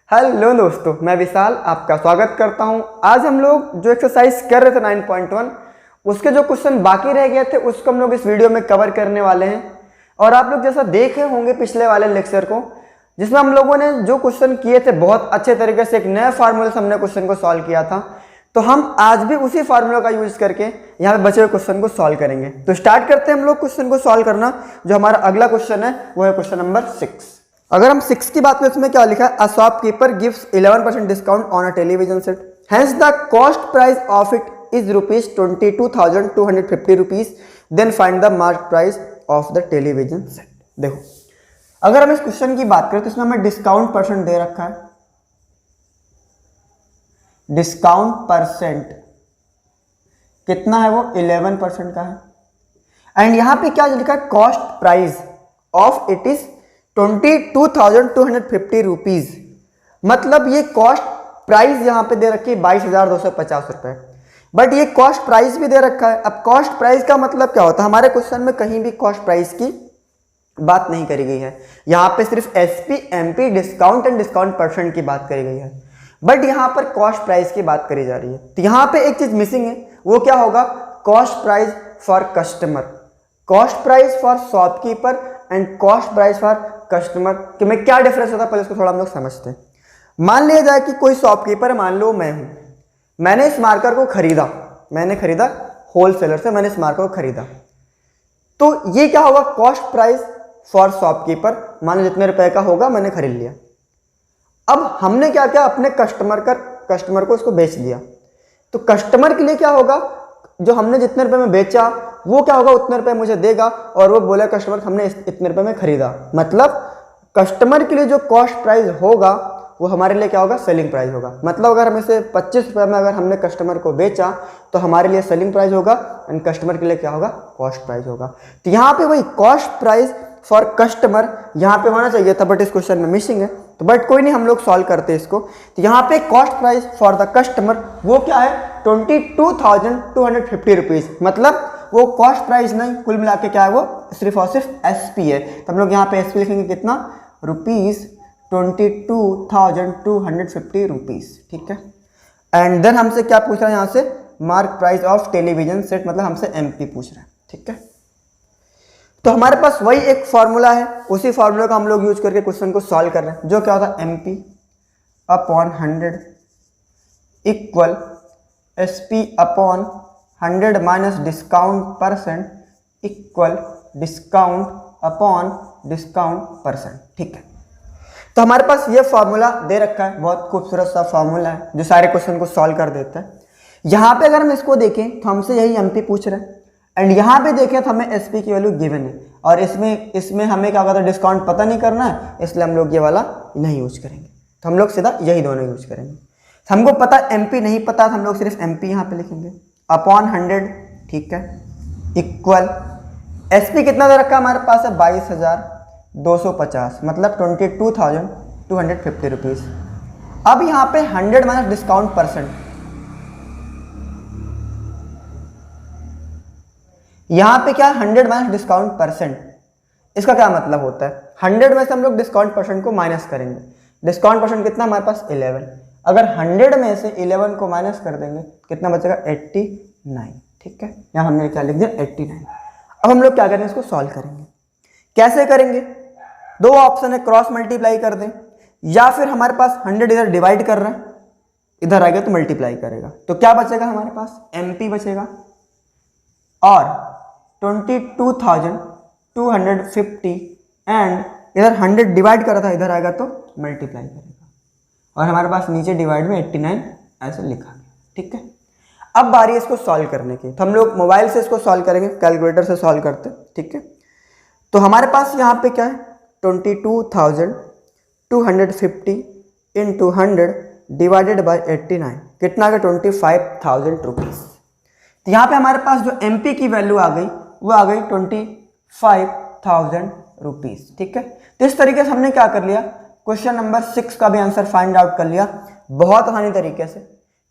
Hello दोस्तों, मैं विशाल आपका स्वागत करता हूं। आज हम लोग जो एक्सरसाइज कर रहे थे 9.1 उसके जो क्वेश्चन बाकी रह गए थे उसको हम लोग इस वीडियो में कवर करने वाले हैं। और आप लोग जैसा देखे होंगे पिछले वाले लेक्चर को, जिसमें हम लोगों ने जो क्वेश्चन किए थे बहुत अच्छे तरीके से एक नए फार्मूले से हमने क्वेश्चन को सॉल्व किया था, तो हम आज भी उसी फार्मूला का यूज करके यहाँ पे बचे हुए क्वेश्चन को सॉल्व करेंगे। तो स्टार्ट करते हैं हम लोग क्वेश्चन को सॉल्व करना। जो हमारा अगला क्वेश्चन है वो है क्वेश्चन नंबर 6। अगर हम 6 की बात करें इसमें क्या लिखा है, a shopkeeper gives 11% discount on a television set, hence the cost price of it is ₹22,250 rupees, then find the mark price of the television set. देखो, अगर हम इस क्वेश्चन की बात करें तो इसमें हमें डिस्काउंट परसेंट दे रखा है। डिस्काउंट परसेंट कितना है, वो 11% का है। एंड यहां पे क्या लिखा है, cost price of it is 22,250 rupees, मतलब ये कॉस्ट प्राइस यहां पे दे रखी है 22,250 रुपए, बट ये कॉस्ट प्राइस भी दे रखा है। अब कॉस्ट प्राइस का मतलब क्या होता है, हमारे क्वेश्चन में कहीं भी कॉस्ट प्राइस की बात नहीं करी गई है। यहां पे सिर्फ SP, MP, discount and discount percent की बात करी गई है, बट यहां पर कॉस्ट प्राइस की बात करी जा रही है। तो यहां पे एक चीज मिसिंग है, वो क्या होगा, cost price for customer, cost price for shopkeeper and cost price for customer कि में क्या डिफरेंस होता है, पहले उसको थोड़ा हम लोग समझते हैं। मान लिया जाए कि कोई शॉपकीपर है, मान लो मैं हूं, मैंने इस मार्कर को खरीदा, मैंने खरीदा होलसेलर से, मैंने इस मार्कर को खरीदा, तो ये क्या होगा, कॉस्ट प्राइस फॉर शॉपकीपर, मान लो जितने रुपए का होगा मैंने खरीद लिया। अब हमने क्या किया, अपने कस्टमर को इसको बेच दिया, तो कस्टमर के लिए क्या होगा, जो हमने जितने रुपए में बेचा वो क्या होगा, उतने रुपए मुझे देगा, और वो बोला कस्टमर हमने इतने रुपए में खरीदा, मतलब कस्टमर के लिए जो कॉस्ट प्राइस होगा वो हमारे लिए क्या होगा, सेलिंग प्राइस होगा। मतलब अगर हम इसे 25 रुपए में अगर हमने कस्टमर को बेचा तो हमारे लिए सेलिंग प्राइस होगा एंड कस्टमर के लिए क्या होगा, कॉस्ट प्राइस होगा। तो यहाँ पे वही कॉस्ट प्राइस फॉर कस्टमर यहाँ पे होना चाहिए था, बट इस क्वेश्चन में मिसिंग है, तो बट कोई नहीं, हम लोग सॉल्व करते हैं इसको। तो यहाँ पे cost price for the customer वो क्या है, 22,250 रुपीज, मतलब वो कॉस्ट प्राइस नहीं, कुल मिला के क्या है, वो सिर्फ और सिर्फ एसपी है। तो हम लोग यहाँ पे एसपी लिखेंगे कितना, ₹22,250 रुपीज, ठीक है। एंड देन हमसे क्या पूछ रहा है यहाँ से, mark price of television set, मतलब हमसे एमपी पूछ रहा है, ठीक है। तो हमारे पास वही एक फॉर्मूला है, उसी फॉर्मूला का हम लोग यूज करके क्वेश्चन को सॉल्व कर रहे हैं, जो क्या होता है, MP upon 100 equal SP upon 100 minus discount percent equal discount upon discount percent, ठीक है। तो हमारे पास ये फॉर्मूला दे रखा है, बहुत खूबसूरत सा फॉर्मूला है जो सारे क्वेश्चन को सॉल्व कर देता है। यहाँ पे अगर हम इसको देखें तो हमसे यही एमपी पूछ रहे हैं, एंड यहाँ पे देखें तो हमें एसपी की वैल्यू गिवन है, और इसमें हमें क्या होगा, डिस्काउंट पता नहीं करना है, इसलिए हम लोग ये वाला नहीं यूज करेंगे, तो हम लोग सीधा यही दोनों यूज करेंगे। हमको पता एमपी नहीं पता, तो हम लोग सिर्फ एमपी यहाँ पे लिखेंगे अपॉन 100, ठीक है, इक्वल एसपी कितना दे रखा है हमारे पास है 22,250, मतलब 22,250 रुपीज। अब यहाँ पे 100 माइनस डिस्काउंट परसेंट, यहाँ पे क्या है, 100 माइनस डिस्काउंट परसेंट, इसका क्या मतलब होता है, 100 में से हम लोग डिस्काउंट परसेंट को माइनस करेंगे। डिस्काउंट परसेंट कितना हमारे पास 11, अगर 100 में से 11 को माइनस कर देंगे कितना बचेगा, 89, ठीक है। यहाँ हमने क्या लिख दिया, 89। अब हम लोग क्या करेंगे, इसको सॉल्व करेंगे। कैसे करेंगे, दो ऑप्शन है, क्रॉस मल्टीप्लाई कर दें, या फिर हमारे पास 100 इधर डिवाइड कर रहा है, इधर आएगा तो मल्टीप्लाई करेगा, तो क्या बचेगा हमारे पास, एमपी बचेगा, और 22,250 एंड इधर 100 डिवाइड करा था, इधर आएगा तो मल्टीप्लाई करेगा, और हमारे पास नीचे डिवाइड में 89 ऐसे लिखा गया, ठीक है। अब बारी है इसको सॉल्व करने की, तो हम लोग मोबाइल से इसको सॉल्व करेंगे, कैलकुलेटर से सॉल्व करते हैं, ठीक है। तो हमारे पास यहाँ पे क्या है, 22,250 इंटू 100 डिवाइडेड बाई 89, कितना आ गया, 25,000 रुपीज। तो यहाँ पे हमारे पास जो एमपी की वैल्यू आ गई वो आ गई 25,000 रुपीज, ठीक है। तो इस तरीके से हमने क्या कर लिया, क्वेश्चन नंबर 6 का भी आंसर फाइंड आउट कर लिया बहुत आसानी तरीके से,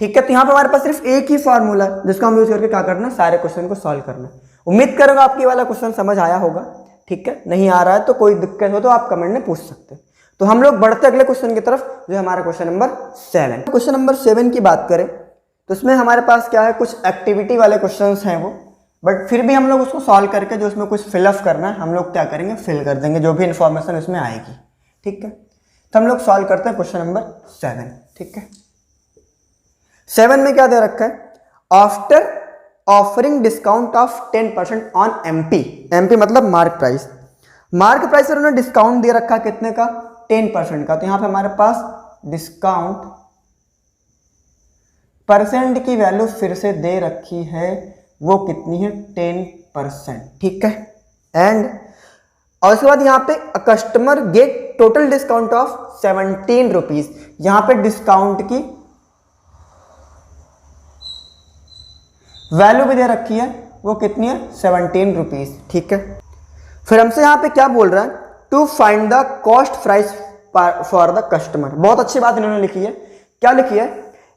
ठीक है। तो यहाँ पे हमारे पास सिर्फ एक ही फॉर्मूला है जिसको हम यूज करके क्या करना है, सारे क्वेश्चन को सॉल्व करना है। उम्मीद करूंगा आपकी वाला क्वेश्चन समझ आया होगा, ठीक है। नहीं आ रहा है तो कोई दिक्कत हो तो आप कमेंट में पूछ सकते हैं। तो हम लोग बढ़ते अगले क्वेश्चन की तरफ, जो हमारा क्वेश्चन नंबर 7। क्वेश्चन नंबर 7 की बात करें तो उसमें हमारे पास क्या है, कुछ एक्टिविटी वाले क्वेश्चंस हैं वो, बट फिर भी हम लोग उसको सॉल्व करके जो उसमें कुछ फिलअप करना है हम लोग क्या करेंगे, फिल कर देंगे जो भी इंफॉर्मेशन उसमें आएगी। ठीक है, तो हम लोग सॉल्व करते हैं क्वेश्चन नंबर 7। ठीक है, 7 में क्या दे रखा है, after offering discount of 10% on MP, MP मतलब मार्क प्राइस, मार्क प्राइस पर उन्होंने डिस्काउंट दे रखा कितने का, 10% का। तो यहाँ पे हमारे पास डिस्काउंट परसेंट की वैल्यू फिर से दे रखी है, वो कितनी है, 10%। ठीक है, एंड और उसके बाद यहाँ पे customer get total discount of 17 rupees, यहाँ पे डिस्काउंट की वैल्यू भी दे रखी है, वो कितनी है, 17 रुपीज। ठीक है, फिर हमसे यहाँ पे क्या बोल रहा है, to find the cost price for the customer. बहुत अच्छी बात इन्होंने लिखी है, क्या लिखी है,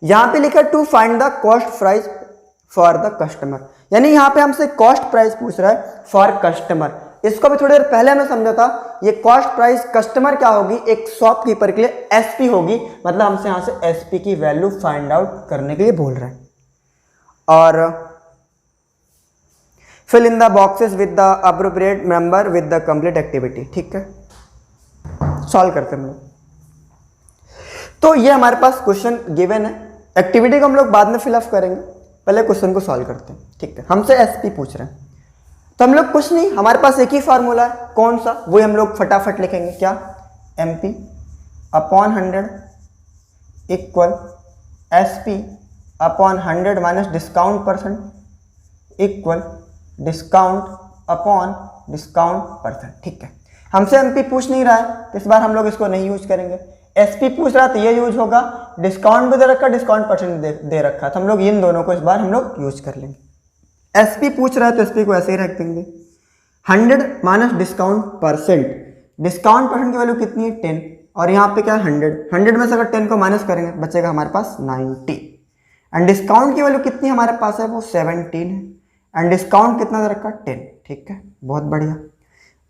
यहाँ पे लिखा है to find the cost price for the customer, यानी यहाँ पे हमसे कॉस्ट प्राइस पूछ रहा है फॉर कस्टमर। इसको भी थोड़ी देर पहले हमें समझा था, ये कॉस्ट प्राइस कस्टमर क्या होगी, एक शॉपकीपर के लिए एसपी होगी, मतलब हमसे यहाँ से एसपी की वैल्यू फाइंड आउट करने के लिए बोल रहा है। और fill in the boxes with the appropriate number with the complete activity. ठीक है, सॉल्व करते हैं हम लोग। तो ये हमारे पास क्वेश्चन गिवन है, एक्टिविटी को हम लोग बाद में फिलअप करेंगे, पहले क्वेश्चन को सॉल्व करते हैं। ठीक है, हमसे एसपी पूछ रहे हैं, तो हम लोग कुछ नहीं, हमारे पास एक ही फार्मूला है, कौन सा, वो हम लोग फटाफट लिखेंगे, क्या, MP upon 100 equal SP upon 100 minus discount percent equal discount upon discount percent. ठीक है, हमसे एमपी पूछ नहीं रहा है तो इस बार हम लोग इसको नहीं यूज करेंगे, एसपी पूछ रहा है तो ये यूज होगा, डिस्काउंट भी दे रखा, डिस्काउंट परसेंट दे रखा, तो हम लोग इन दोनों को इस बार हम लोग यूज कर लेंगे। एसपी पूछ रहा है तो एसपी को ऐसे ही रख देंगे, 100 minus discount percent, discount percent की वैल्यू कितनी है, 10, और यहाँ पे क्या है 100 में से अगर 10 को माइनस करेंगे बचेगा हमारे पास 90, एंड डिस्काउंट की वैल्यू कितनी हमारे पास है, वो 17 है, एंड डिस्काउंट कितना दे रखा, 10। ठीक है, बहुत बढ़िया।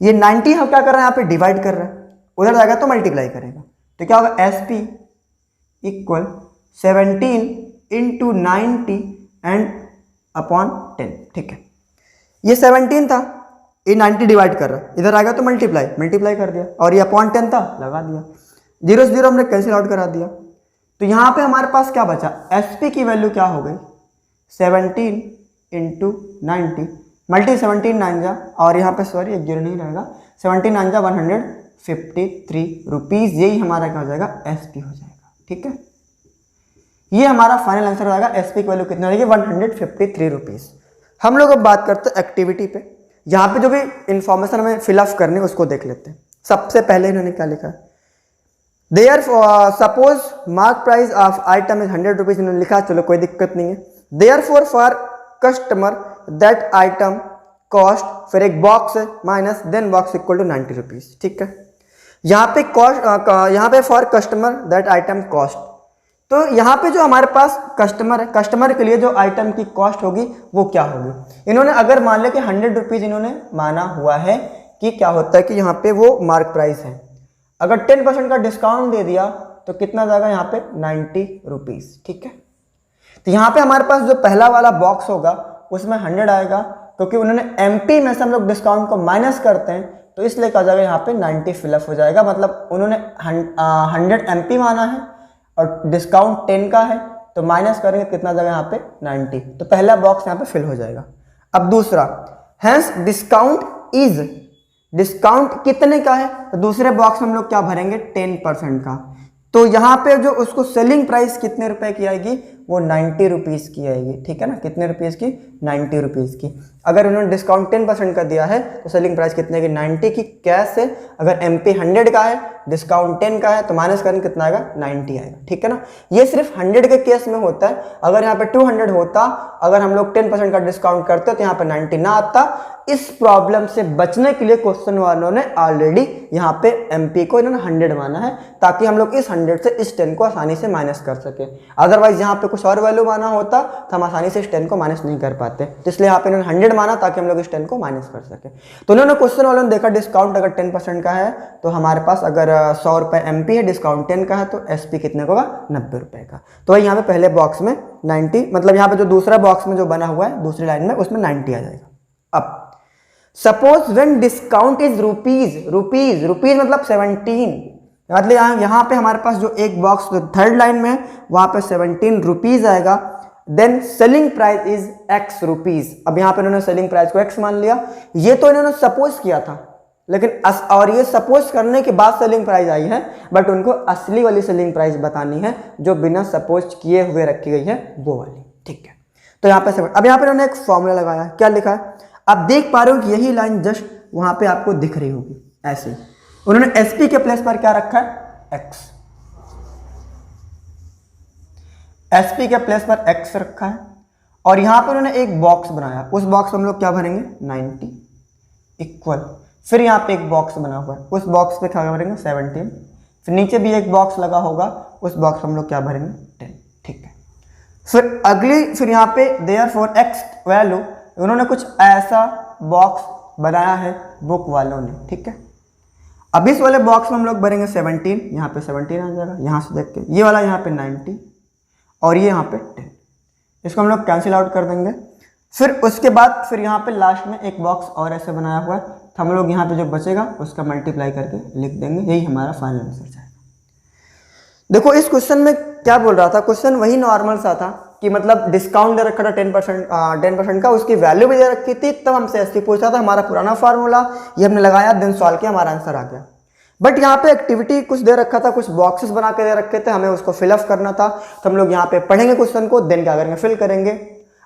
ये 90 हम क्या कर रहे हैं, यहाँ पे डिवाइड कर रहे हैं, उधर जाएगा तो मल्टीप्लाई करेगा, तो क्या होगा, S P equal 17 into 90 and upon 10। ठीक है, ये 17 था, ये 90 डिवाइड कर रहा है, इधर आएगा तो मल्टीप्लाई कर दिया, और ये अपॉन 10 था, लगा दिया, 0 से 0 हमने कैंसिल आउट करा दिया। तो यहाँ पे हमारे पास क्या बचा, एस पी की वैल्यू क्या हो गई, 17 इंटू 90 मल्टी 17 9 जा, और यहाँ पे सॉरी एक 0 नहीं रहेगा, 17 9 जा 153 रुपीज़, यही हमारा क्या हो जाएगा, एसपी हो जाएगा। ठीक है, ये हमारा फाइनल आंसर हो जाएगा, एसपी की वैल्यू कितनी हो जाएगी, 153 रुपीज़। हम लोग अब बात करते हैं एक्टिविटी पे, यहाँ पे जो भी इंफॉर्मेशन हमें फिलअप करनी है उसको देख लेते हैं। सबसे पहले इन्होंने क्या लिखा है, there suppose mark price of item is 100 rupees, इन्होंने लिखा, चलो कोई दिक्कत नहीं है। There for customer that item cost, फिर एक बॉक्स है minus then box equal to 90 rupees. ठीक है, यहाँ पे कॉस्ट, यहाँ पे for customer that item cost, तो यहाँ पे जो हमारे पास कस्टमर है, कस्टमर के लिए जो आइटम की कॉस्ट होगी वो क्या होगी, इन्होंने अगर मान लिया कि 100 रुपीज़ इन्होंने माना हुआ है कि क्या होता है कि यहाँ पे वो मार्क प्राइस है, अगर 10% का डिस्काउंट दे दिया तो कितना जाएगा यहाँ पे 90 रुपीज़। ठीक है, तो यहाँ पे हमारे पास जो पहला वाला बॉक्स होगा उसमें 100 आएगा, क्योंकि उन्होंने एमपी में से हम लोग डिस्काउंट को माइनस करते हैं, तो इसलिए कहा जाएगा यहाँ पे 90 फिलअप हो जाएगा, मतलब उन्होंने 100 एमपी माना है और डिस्काउंट 10 का है, तो माइनस करेंगे कितना जाएगा यहाँ पे 90, तो पहला बॉक्स यहाँ पे फिल हो जाएगा। अब दूसरा, हैंस डिस्काउंट इज, डिस्काउंट कितने का है, तो दूसरे बॉक्स में हम लोग क्या भरेंगे, 10% का, तो यहाँ पे जो उसको सेलिंग प्राइस कितने रुपए की आएगी, वो 90 रुपीज़ की आएगी। ठीक है ना, कितने रुपीज़ की, 90 रुपीज़ की। अगर उन्होंने डिस्काउंट 10% का दिया है तो सेलिंग प्राइस कितने की, 90 की कैश है। अगर एमपी 100 का है, डिस्काउंट 10 का है, तो माइनस करेंगे कितना आएगा, 90 आएगा। ठीक है ना, ये सिर्फ 100 के केस में होता है, अगर यहाँ पे 200 होता, अगर हम लोग 10% का डिस्काउंट करते तो यहाँ पे 90 ना आता। इस प्रॉब्लम से बचने के लिए क्वेश्चन वालों ने ऑलरेडी यहाँ पे एमपी को इन्होंने 100 माना है, ताकि हम लोग इस 100 से इस 10 को आसानी से माइनस कर सके। अदरवाइज यहाँ पे कुछ और वैल्यू माना होता तो हम आसानी से इस 10 को माइनस नहीं कर पाते, तो इसलिए यहाँ पे इन्होंने 100 माना ताकि हम लोग इस 10 को माइनस कर सके। तो उन्होंने क्वेश्चन वालों ने देखा डिस्काउंट अगर 10% का है तो हमारे पास अगर 100 रुपये MP है, डिस्काउंट 10 का है तो SP कितने का होगा, 90 रुपये का। तो वही यहाँ पे पहले बॉक्स में 90, मतलब यहाँ पे जो दूसरा बॉक्स में जो बना हुआ है दूसरी लाइन में उसमें 90 आ जाएगा। अब suppose when discount is rupees मतलब 17, मतलब यहाँ पे हमारे पास जो एक बॉक्स जो थर्ड लाइन में है वहाँ पे 17 रुपीज आएगा। Then selling price is X rupees. अब यहाँ पे इन्होंने सेलिंग प्राइस को X मान लिया, ये तो इन्होंने सपोज किया था, लेकिन और ये सपोज करने के बाद सेलिंग प्राइस आई है, बट उनको असली वाली सेलिंग प्राइस बतानी है जो बिना सपोज किए हुए रखी गई है वो वाली, ठीक है। तो यहाँ पे अब यहाँ पे इन्होंने एक फॉर्मूला लगाया है, क्या लिखा है आप देख पा रहे हो कि यही लाइन जस्ट वहां पे आपको दिख रही होगी ऐसे। उन्होंने SP के प्लेस पर क्या रखा है, X। SP के प्लेस पर X रखा है और यहां पर उन्होंने एक बॉक्स बनाया, उस बॉक्स में हम लोग क्या भरेंगे 90 इक्वल, फिर यहाँ पे एक बॉक्स बना हुआ है उस बॉक्स पे क्या भरेंगे 17, फिर नीचे भी एक बॉक्स लगा होगा उस बॉक्स में हम लोग क्या भरेंगे 10, ठीक है। फिर यहाँ पे देयरफॉर X वैल्यू उन्होंने कुछ ऐसा बॉक्स बनाया है बुक वालों ने, ठीक है। अब इस वाले बॉक्स में हम लोग भरेंगे 17, यहाँ पे 17 आ जाएगा, यहाँ से देख के ये वाला यहाँ पे 90 और ये यहाँ पे 10, इसको हम लोग कैंसिल आउट कर देंगे। फिर उसके बाद फिर यहाँ पे लास्ट में एक बॉक्स और ऐसे बनाया हुआ है, तो हम लोग यहाँ पे जो बचेगा उसका मल्टीप्लाई करके लिख देंगे, यही हमारा फाइनल आंसर जाएगा। देखो इस क्वेश्चन में क्या बोल रहा था, क्वेश्चन वही नॉर्मल सा था कि मतलब डिस्काउंट दे रखा था 10% का, उसकी वैल्यू भी दे रखी थी, तब हमसे SP पूछा था, हमारा पुराना फार्मूला ये हमने लगाया, देन सॉल्व किया, हमारा आंसर आ गया। बट यहाँ पे एक्टिविटी कुछ दे रखा था, कुछ बॉक्सेस बना के दे रखे थे, हमें उसको फिलअप करना था। तो हम लोग यहाँ पे पढ़ेंगे क्वेश्चन को, देन क्या करेंगे फिल करेंगे,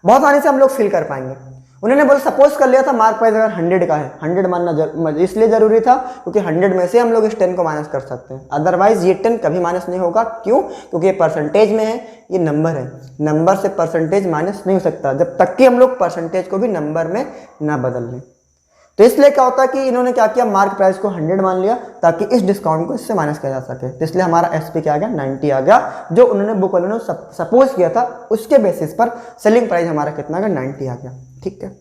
बहुत आसानी से हम लोग फिल कर पाएंगे। उन्होंने बोला सपोज कर लिया था मार्क प्राइस अगर 100 का है, 100 मानना इसलिए जरूरी था क्योंकि 100 में से हम लोग इस 10 को माइनस कर सकते हैं, अदरवाइज ये 10 कभी माइनस नहीं होगा। क्यों? क्योंकि ये परसेंटेज में है, ये नंबर है, नंबर से परसेंटेज माइनस नहीं हो सकता जब तक कि हम लोग परसेंटेज को भी नंबर में ना बदल लें। तो इसलिए क्या होता है कि इन्होंने क्या किया, मार्क प्राइस को 100 मान लिया ताकि इस डिस्काउंट को इससे माइनस किया जा सके। तो इसलिए हमारा SP क्या आ गया 90 आ गया, जो उन्होंने बुक वालों ने सपोज किया था उसके बेसिस पर सेलिंग प्राइस हमारा कितना आ गया 90 आ गया, ठीक है।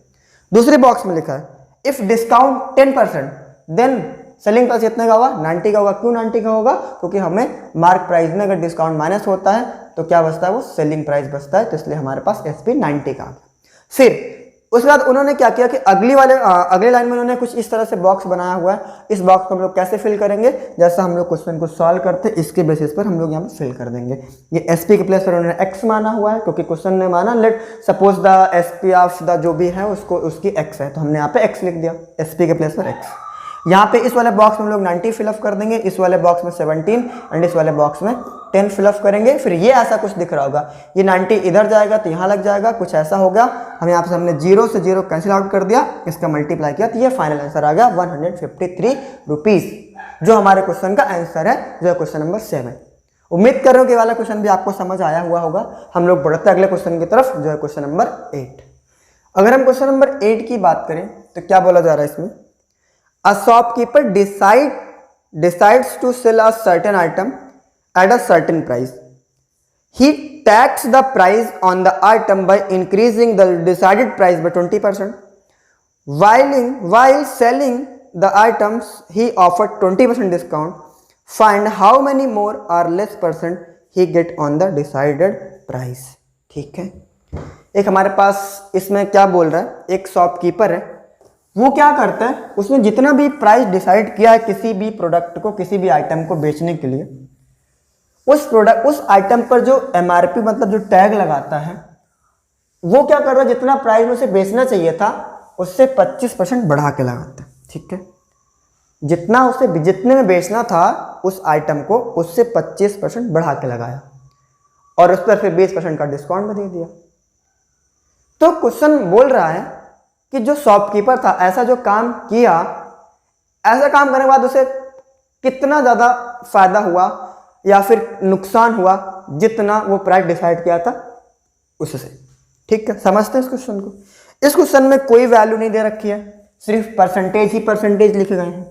दूसरे बॉक्स में लिखा है if discount 10% then selling price कितने का होगा 90 का होगा। क्यों 90 का होगा? क्योंकि हमें मार्क प्राइस में अगर डिस्काउंट माइनस होता है तो क्या बचता है, वो सेलिंग प्राइस बचता है, तो इसलिए हमारे पास SP 90 का आ गया। फिर उसके बाद उन्होंने क्या किया कि अगले लाइन में उन्होंने कुछ इस तरह से बॉक्स बनाया हुआ है, इस बॉक्स को हम लोग कैसे फिल करेंगे, जैसा हम लोग क्वेश्चन को सॉल्व करते हैं इसके बेसिस पर हम लोग यहाँ पे फिल कर देंगे। ये SP के प्लेस पर उन्होंने X माना हुआ है क्योंकि क्वेश्चन ने माना let suppose the SP of the जो भी है उसको उसकी X है, तो हमने यहाँ पे X लिख दिया, SP के प्लेस पर X। यहाँ पे इस वाले बॉक्स में हम लोग 90 फिलअप कर देंगे, इस वाले बॉक्स में 17 एंड इस वाले बॉक्स में 10 फिलअप करेंगे। फिर ये ऐसा कुछ दिख रहा होगा, ये 90 इधर जाएगा तो यहाँ लग जाएगा, कुछ ऐसा होगा। हम यहाँ पे हमने 0 से 0 कैंसिल आउट कर दिया, इसका मल्टीप्लाई किया, तो ये फाइनल आंसर आ गया 153 रुपीज़, जो हमारे क्वेश्चन का आंसर है, जो है क्वेश्चन नंबर 7। उम्मीद कर रहा हूँ कि वाला क्वेश्चन भी आपको समझ आया हुआ होगा। हम लोग बढ़ते हैं अगले क्वेश्चन की तरफ, जो है क्वेश्चन नंबर 8। अगर हम क्वेश्चन नंबर 8 की बात करें तो क्या बोला जा रहा है इसमें, A shopkeeper decides to sell a certain item at a certain price. He taxes the price on the item by increasing the decided price by 20%. While selling the items, he offered 20% discount. Find how many more or less percent he get on the decided price. ठीक है, एक हमारे पास इसमें क्या बोल रहा है, एक शॉपकीपर है, वो क्या करता है, उसने जितना भी प्राइस डिसाइड किया है किसी भी प्रोडक्ट को, किसी भी आइटम को बेचने के लिए, उस आइटम पर जो MRP मतलब जो टैग लगाता है, वो क्या कर रहा है, जितना प्राइस में उसे बेचना चाहिए था उससे 25% बढ़ा के लगाता है, ठीक है। जितने में बेचना था उस आइटम को, उससे 25% बढ़ा के लगाया और उस पर फिर 20% का डिस्काउंट भी दे दिया। तो क्वेश्चन बोल रहा है कि जो शॉपकीपर था ऐसा जो काम किया, ऐसा काम करने के बाद उसे कितना ज़्यादा फायदा हुआ या फिर नुकसान हुआ जितना वो प्राइस डिसाइड किया था उससे, ठीक है। समझते हैं इस क्वेश्चन को। इस क्वेश्चन में कोई वैल्यू नहीं दे रखी है, सिर्फ परसेंटेज ही परसेंटेज लिखे गए हैं।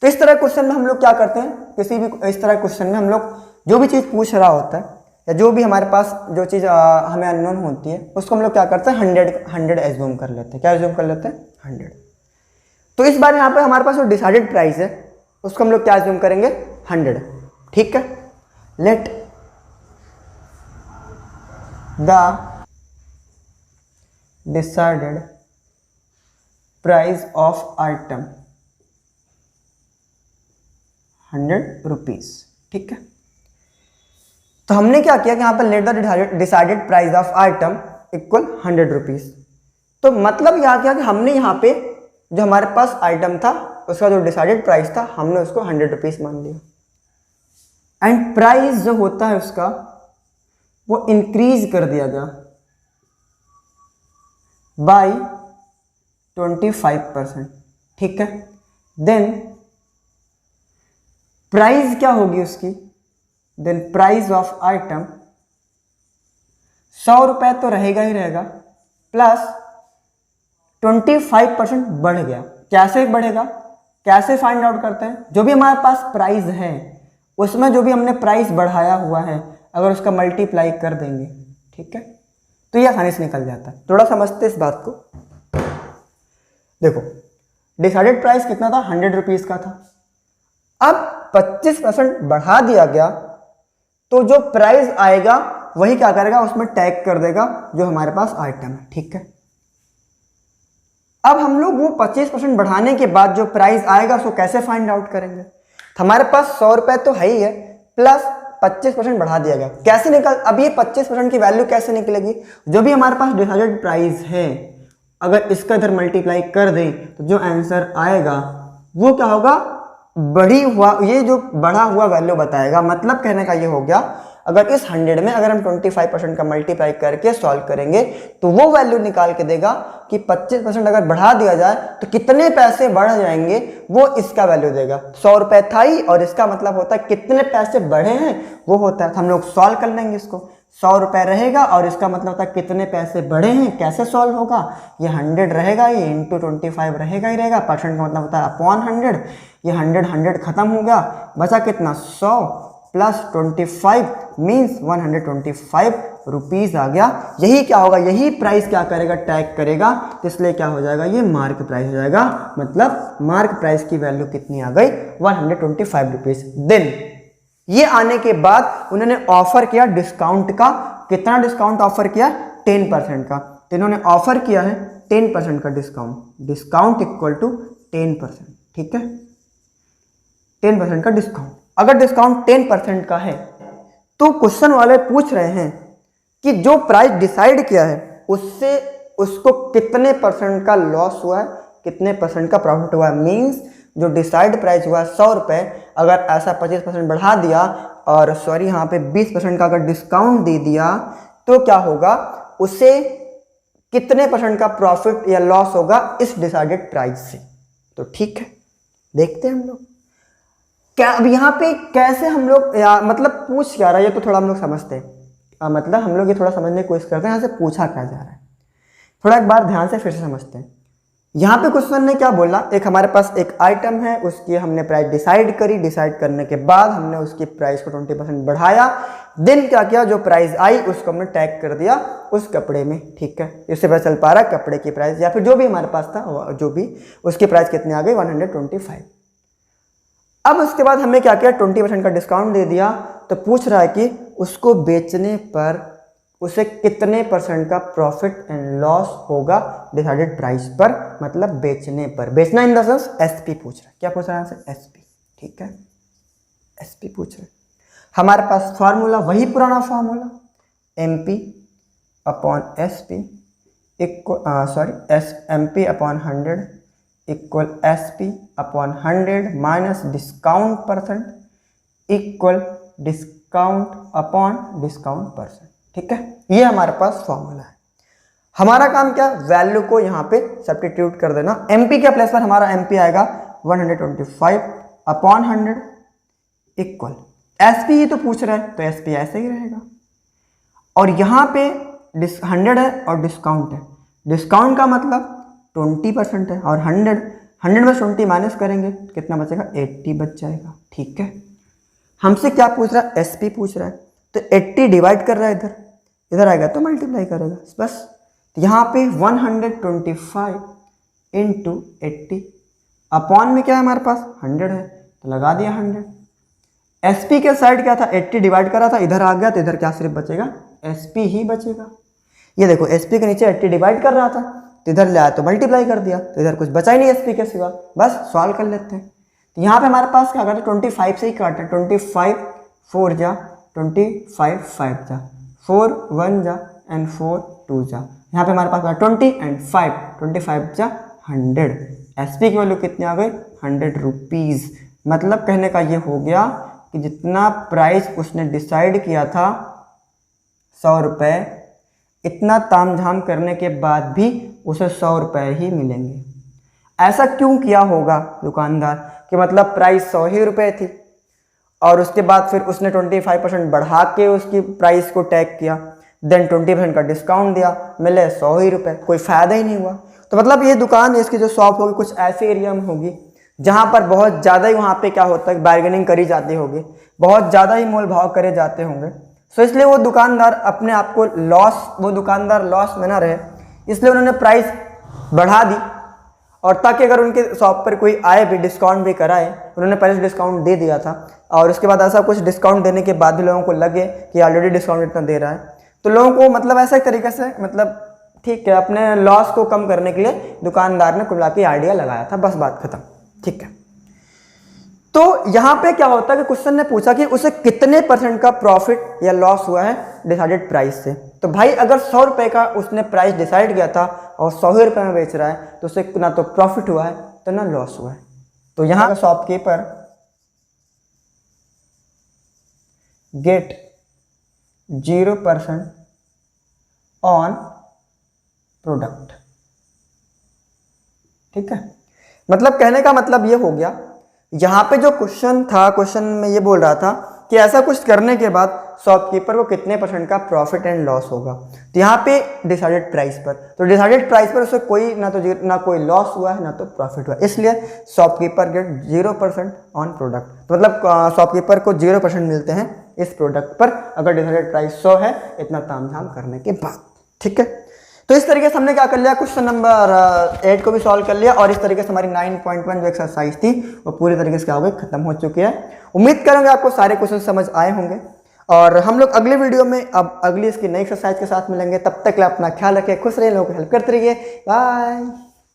तो इस तरह क्वेश्चन में हम लोग क्या करते हैं, किसी भी इस तरह क्वेश्चन में हम लोग जो भी चीज़ पूछ रहा होता है या जो भी हमारे पास जो चीज़ हमें अननोन होती है उसको हम लोग क्या करते हैं 100 एज्यूम कर लेते हैं। क्या एज्यूम कर लेते हैं 100। तो इस बार यहाँ पे हमारे पास जो डिसाइडेड प्राइस है उसको हम लोग क्या एज्यूम करेंगे 100। ठीक है, let the decided price of item 100 rupees. ठीक है, तो हमने क्या किया कि यहाँ पर let the decided price of item equal 100 rupees. तो मतलब यहाँ क्या कि हमने यहाँ पे जो हमारे पास आइटम था उसका जो डिसाइडेड प्राइस था हमने उसको 100 रुपीज मान लिया एंड प्राइस जो होता है उसका वो इंक्रीज कर दिया गया बाय 25%। ठीक है, देन प्राइस क्या होगी उसकी, देन प्राइस ऑफ आइटम 100 रुपए तो रहेगा ही रहेगा प्लस 25% बढ़ गया। कैसे बढ़ेगा, कैसे फाइंड आउट करते हैं, जो भी हमारे पास प्राइस है उसमें जो भी हमने प्राइस बढ़ाया हुआ है अगर उसका मल्टीप्लाई कर देंगे, ठीक है, तो ये आसानी से निकल जाता है। थोड़ा समझते इस बात को। देखो डिसाइडेड प्राइस कितना था 100 रुपीज का था, अब 25% बढ़ा दिया गया तो जो प्राइस आएगा वही क्या करेगा उसमें टैग कर देगा जो हमारे पास आइटम है। ठीक है, अब हम लोग वो 25% बढ़ाने के बाद जो प्राइस आएगा उसको कैसे फाइंड आउट करेंगे। हमारे पास 100 रुपए तो है ही है प्लस 25% बढ़ा दिया गया, कैसे निकल, अब ये 25% की वैल्यू कैसे निकलेगी, जो भी हमारे पास डिसाइडेड प्राइस है अगर इसका इधर मल्टीप्लाई कर दें तो जो आंसर आएगा वो क्या होगा, बढ़ी हुआ, ये जो बढ़ा हुआ वैल्यू बताएगा। मतलब कहने का ये हो गया अगर इस 100 में अगर हम 25% का मल्टीप्लाई करके सॉल्व करेंगे तो वो वैल्यू निकाल के देगा कि 25% अगर बढ़ा दिया जाए तो कितने पैसे बढ़ जाएंगे, वो इसका वैल्यू देगा। 100 रुपए था ही और इसका मतलब होता है कितने पैसे बढ़े हैं वो होता है। तो हम लोग सॉल्व कर लेंगे इसको, 100 रुपए रहेगा और इसका मतलब होता है कितने पैसे बढ़े हैं। कैसे सॉल्व होगा, ये 100 रहेगा, ये इंटू 25 रहेगा ही रहेगा, परसेंट का मतलब होता है अपॉन 100। ये 100 खत्म हो गया, बचा कितना 100 प्लस 25 मीन्स 125 रुपीज आ गया। यही क्या होगा, यही प्राइस क्या करेगा, टैग करेगा, तो इसलिए क्या हो जाएगा, ये मार्क प्राइस हो जाएगा। मतलब मार्क प्राइस की वैल्यू कितनी आ गई 125 रुपीज। देन ये आने के बाद उन्होंने ऑफर किया डिस्काउंट का, कितना डिस्काउंट ऑफर किया 10% का, तो इन्होंने ऑफर किया है 10% का डिस्काउंट, डिस्काउंट इक्वल टू 10%। ठीक है, 10% का डिस्काउंट। अगर डिस्काउंट 10% का है तो क्वेश्चन वाले पूछ रहे हैं कि जो प्राइस डिसाइड किया है उससे उसको कितने परसेंट का लॉस हुआ है, कितने परसेंट का प्रॉफिट हुआ है। मींस जो डिसाइड प्राइस हुआ 100 रुपए, अगर ऐसा 25% बढ़ा दिया और सॉरी यहाँ पे 20% का अगर डिस्काउंट दे दिया तो क्या होगा, उसे कितने परसेंट का प्रॉफिट या लॉस होगा इस डिसाइडेड प्राइस से। तो ठीक है, देखते हैं हम लोग क्या अब यहाँ पे कैसे हम लोग मतलब पूछ क्या रहा है, ये तो थोड़ा हम लोग समझते हैं। मतलब हम लोग ये थोड़ा समझने की कोशिश करते हैं यहाँ से पूछा क्या जा रहा है, थोड़ा एक बार ध्यान से फिर से समझते हैं। यहाँ पे क्वेश्चन ने क्या बोला, एक हमारे पास एक आइटम है, उसकी हमने प्राइस डिसाइड करी, डिसाइड करने के बाद हमने उसकी प्राइस को 20% बढ़ाया, देन क्या किया, जो प्राइस आई उसको हमने टैग कर दिया उस कपड़े में। ठीक है, इससे पता चल पा रहा है कपड़े की प्राइस या फिर जो भी हमारे पास था जो भी उसकी प्राइस कितनी आ गई 125। अब उसके बाद हमने क्या किया 20% का डिस्काउंट दे दिया, तो पूछ रहा है कि उसको बेचने पर उसे कितने परसेंट का प्रॉफिट एंड लॉस होगा डिसाइडेड प्राइस पर, मतलब बेचने पर। बेचना इन द सेंस एसपी पूछ रहा है, क्या पूछ रहा है यहाँ से एसपी। ठीक है, एसपी पूछ रहे। हमारे पास फार्मूला वही पुराना formula MP upon SP MP upon 100 equal SP upon 100 minus discount percent equal discount upon discount percent. ठीक है, ये हमारे पास फॉर्मूला है। हमारा काम क्या, वैल्यू को यहाँ पे सब्स्टिट्यूट कर देना। एमपी के प्लेस पर हमारा एमपी आएगा 125 अपॉन 100 इक्वल एसपी ही तो पूछ रहा है तो एसपी ऐसे ही रहेगा। और यहाँ पे 100 है और डिस्काउंट है, डिस्काउंट का मतलब 20% है और 100 में 20 माइनस करेंगे कितना बचेगा 80 बच जाएगा। ठीक है, हमसे क्या पूछ रहा है, एसपी पूछ रहा है, तो 80 डिवाइड कर रहा है इधर, इधर आएगा तो मल्टीप्लाई करेगा बस। तो यहाँ पे 125 इंटू 80 अपॉन में क्या है हमारे पास 100 है, तो लगा दिया 100। एसपी के साइड क्या था 80 डिवाइड कर रहा था, इधर आ गया तो इधर क्या सिर्फ बचेगा एसपी ही बचेगा। ये देखो एसपी के नीचे 80 डिवाइड कर रहा था तो इधर ले आया तो मल्टीप्लाई कर दिया, तो इधर कुछ बचा ही नहीं एसपी के सिवा, बस सॉल्व कर लेते हैं। तो यहाँ पे हमारे पास क्या करते हैं 25 से ही काटा, 25 4 जा 25 5 जा 4 1 जा एंड 4 2 जा, यहाँ पे हमारे पास 20 एंड 5 25 जा 100। एसपी की वैल्यू कितनी आ गई 100 रुपीज़। मतलब कहने का ये हो गया कि जितना प्राइस उसने डिसाइड किया था 100 रुपये, इतना तामझाम करने के बाद भी उसे 100 रुपये ही मिलेंगे। ऐसा क्यों किया होगा दुकानदार कि मतलब प्राइस 100 ही रुपये थी और उसके बाद फिर उसने 25% बढ़ा के उसकी प्राइस को टैग किया, देन 20% का डिस्काउंट दिया, मिले 100 ही रुपये, कोई फ़ायदा ही नहीं हुआ। तो मतलब ये दुकान इसकी जो शॉप होगी कुछ ऐसे एरिया में होगी जहाँ पर बहुत ज़्यादा ही वहाँ पे क्या होता है बार्गेनिंग करी जाती होगी, बहुत ज़्यादा ही मोल भाव करे जाते होंगे। सो इसलिए वो दुकानदार अपने आप को वो दुकानदार लॉस में ना रहे, इसलिए उन्होंने प्राइस बढ़ा दी, और ताकि अगर उनके शॉप पर कोई आए भी डिस्काउंट भी कराए, उन्होंने पहले से डिस्काउंट दे दिया था और उसके बाद ऐसा कुछ डिस्काउंट देने के बाद भी लोगों को लगे कि ऑलरेडी डिस्काउंट इतना दे रहा है, तो लोगों को मतलब ऐसा एक तरीके से मतलब ठीक है अपने लॉस को कम करने के लिए दुकानदार ने कुल की आइडिया लगाया था, बस बात खत्म। ठीक है, तो यहाँ पे क्या होता है कि क्वेश्चन ने पूछा कि उसे कितने % का प्रॉफिट या लॉस हुआ है डिसाइडेड प्राइस से। तो भाई अगर 100 रुपये का उसने प्राइस डिसाइड किया था और 100 ही रुपये में बेच रहा है तो उसे ना तो प्रॉफिट हुआ है तो ना लॉस हुआ है। तो यहाँ का शॉपकीपर गेट 0% ऑन प्रोडक्ट। ठीक है, मतलब कहने का मतलब ये हो गया, यहाँ पे जो क्वेश्चन था, क्वेश्चन में ये बोल रहा था कि ऐसा कुछ करने के बाद शॉपकीपर को कितने % का प्रॉफिट एंड लॉस होगा। तो यहाँ पे डिसाइडेड प्राइस पर, तो डिसाइडेड प्राइस पर उसे कोई ना कोई लॉस हुआ है ना तो प्रॉफिट हुआ, इसलिए शॉपकीपर गेट 0% ऑन प्रोडक्ट। तो मतलब शॉपकीपर को 0% मिलते हैं इस प्रोडक्ट पर अगर डिसाइडेड प्राइस 100 है इतना तामझाम करने के बाद। ठीक है, तो इस तरीके से हमने क्या कर लिया, क्वेश्चन नंबर 8 को भी सॉल्व कर लिया और इस तरीके से हमारी 9.1 जो एक्सरसाइज थी वो पूरी तरीके से क्या हो गई, खत्म हो चुकी है। उम्मीद करेंगे आपको सारे क्वेश्चन समझ आए होंगे और हम लोग अगले वीडियो में अब अगली इसकी नई एक्सरसाइज के साथ मिलेंगे। तब तक अपना ख्याल रखिए, खुश रहिए, लोगों को हेल्प करते रहिए। बाय।